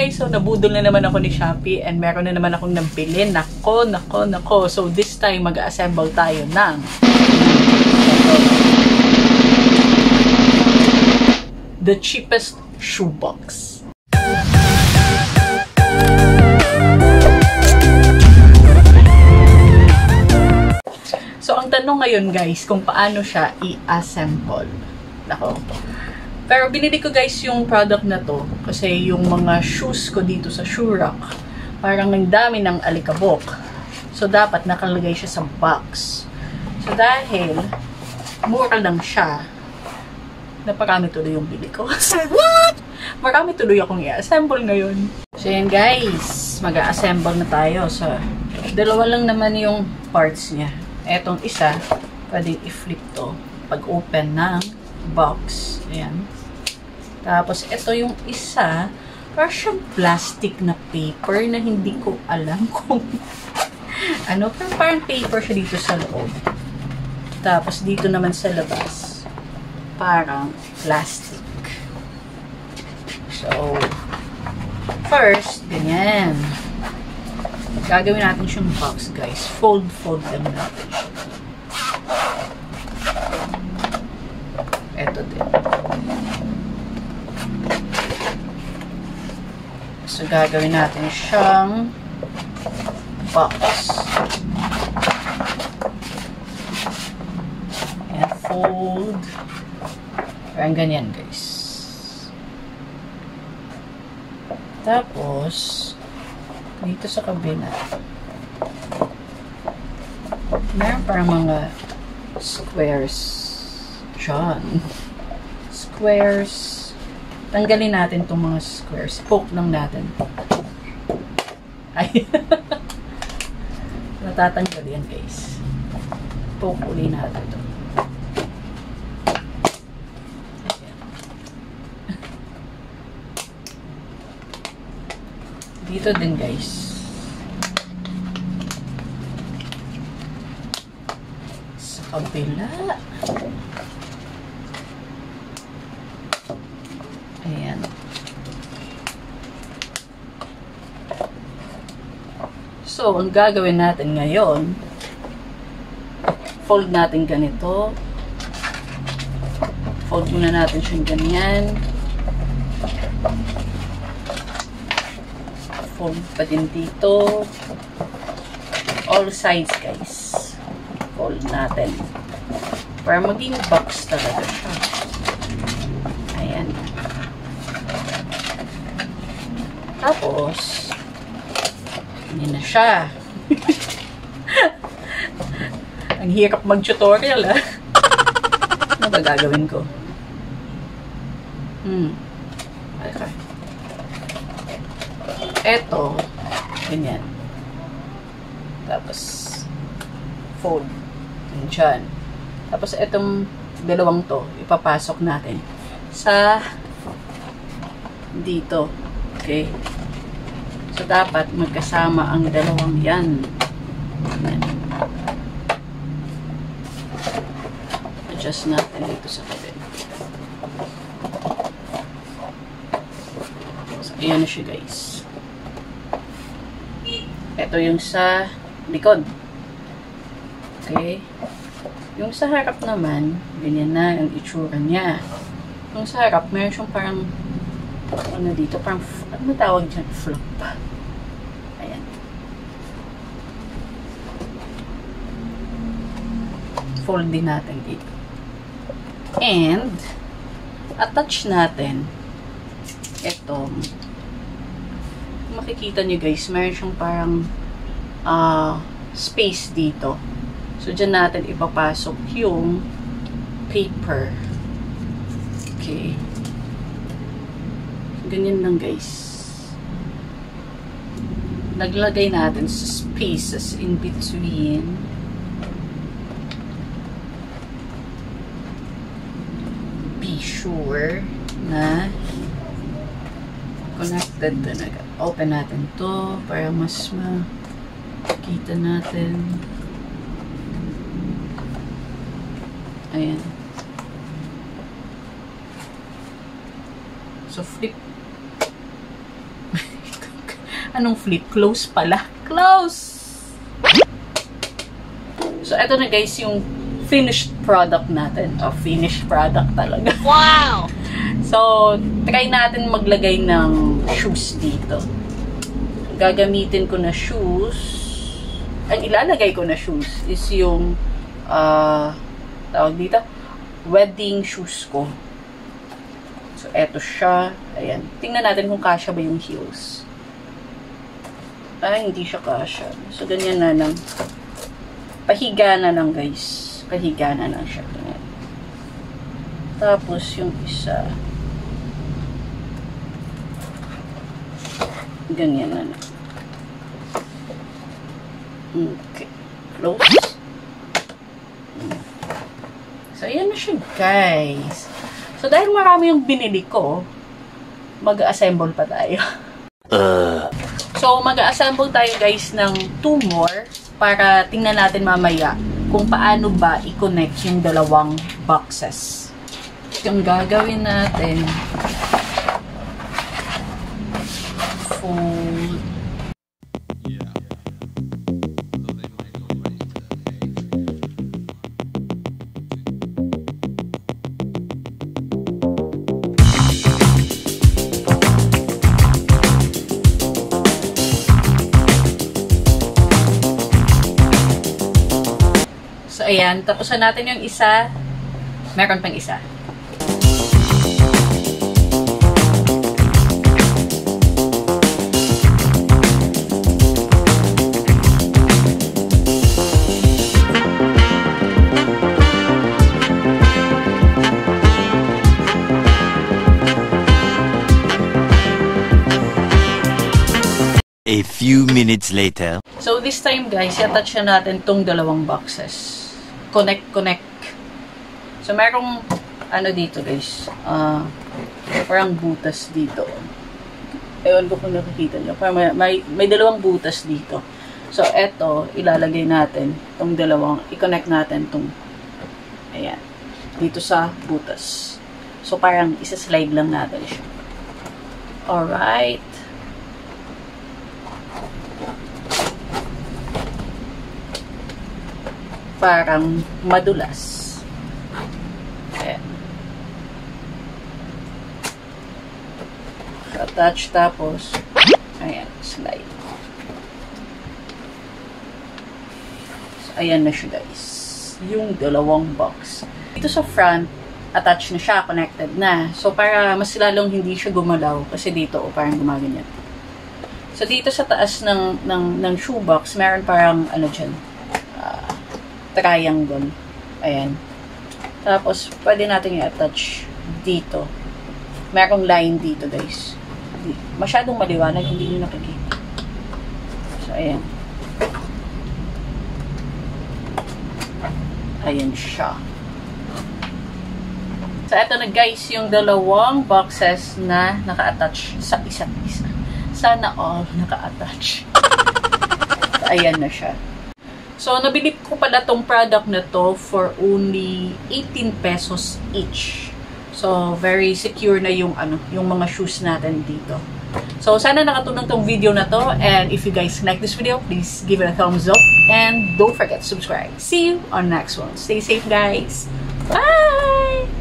guys, so nabudol na naman ako ni Shopee and meron na naman akong nabili. Nako. So this time mag-assemble tayo ng the cheapest shoebox. So ang tanong ngayon guys, kung paano siya i-assemble. Nako. Pero binili ko guys yung product na to kasi yung mga shoes ko dito sa shoe rack, parang ang dami ng alikabok. So dapat nakalagay siya sa box. So dahil mura lang siya, naparami tuloy yung bili ko. What? Marami tuloy akong i-assemble ngayon. So yan guys, mag-a-assemble na tayo. So dalawa lang naman yung parts niya. Etong isa, pwedeng i-flip to pag open ng box. Ayan. Tapos, ito yung isa, parang siyang plastic na paper na hindi ko alam kung ano, pero parang paper siya dito sa loob. Tapos, dito naman sa labas, parang plastic. So, first, ganyan. Gagawin natin siyang box, guys. Fold lang natin siya. Ito din. So, gagawin natin siyang box. And fold. Parang ganyan, guys. Tapos, dito sa kabila, meron parang mga squares. Diyan. Squares. Tanggalin natin itong mga squares. Poke lang natin. Ay. Natatanggal yan, guys. Poke uli natin ito. Dito din, guys. Sa kabila. Ayan. So, ang gagawin natin ngayon, fold natin ganito. Fold muna natin siyang ganyan. Fold pa din dito. All sides, guys. Fold natin. Para maging box talaga siya. Ayan. Tapos, hindi na siya. Ang hirap mag-tutorial, ah. Ano ba gagawin ko? Okay. Eto, ganyan. Tapos, fold. Diyan. Tapos, etong dalawang to, ipapasok natin sa dito. Okay? So, dapat magkasama ang dalawang yan. Ayan. Adjust natin dito sa kabila. So, ayan na siya, guys. Ito yung sa likod. Okay? Yung sa harap naman, ganyan na ang itsura niya. Yung sa harap, meron siyang parang ano dito, parang, ano tawag dyan? Flop. Ayan. Fold din natin dito. And, attach natin ito. Makikita nyo guys, meron siyang parang space dito. So, dyan natin ipapasok yung paper. Okay. Ganyan lang guys. Naglagay natin sa spaces in between. Be sure na connected talaga. Open natin to para mas makita natin. Ayan. So, flip. Anong flip? Close pala. Close! So, eto na guys yung finished product natin. Finished product talaga. Wow! So, try natin maglagay ng shoes dito. Gagamitin ko na shoes. Ang ilalagay ko na shoes is yung tawag dito, wedding shoes ko. So, eto siya. Ayan. Tingnan natin kung kasya ba yung heels. Ay, hindi siya kasya. So, ganyan na lang. Pahiga na lang, guys. Pahiga na lang siya. Ganyan. Tapos, yung isa. Ganyan na lang. Okay. Close. So, ayan na siya, guys. So, dahil marami yung binili ko, mag-assemble pa tayo. So, mag-assemble tayo, guys, ng 2 more para tingnan natin mamaya kung paano ba i-connect yung dalawang boxes. Yung gagawin natin, fold. So, ayan. Tapusan natin yung isa. Meron pang isa. A few minutes later. So, this time, guys, i-attach na natin tong dalawang boxes. Connect. So, merong, ano dito, guys, parang butas dito. Ewan ko kung nakikita nyo. Parang may dalawang butas dito. So, eto, ilalagay natin tong dalawang, i-connect natin tong, ayan, dito sa butas. So, parang isa-slide lang natin siya. Alright. Parang madulas. Ayan. Attach, tapos ayan, slide. So, ayan na siya, guys. Yung dalawang box. Dito sa front, attach na siya, connected na. So, para mas lalong hindi siya gumalaw, kasi dito, parang gumaganyan. So, dito sa taas ng shoebox, meron parang, ano dyan, triangle. Ayan. Tapos, pwede natin i-attach dito. Merong line dito, guys. Masyadong maliwanag, hindi nyo nakikita. So, ayan. Ayan siya. So, eto na, guys, yung dalawang boxes na naka-attach sa isa't isa. Sana all naka-attach. So, ayan na siya. So, nabili ko pala tong product na to for only 18 pesos each. So, very secure na yung, yung mga shoes natin dito. So, sana nakatulong tong video na to. And if you guys like this video, please give it a thumbs up. And don't forget to subscribe. See you on next one. Stay safe, guys. Bye!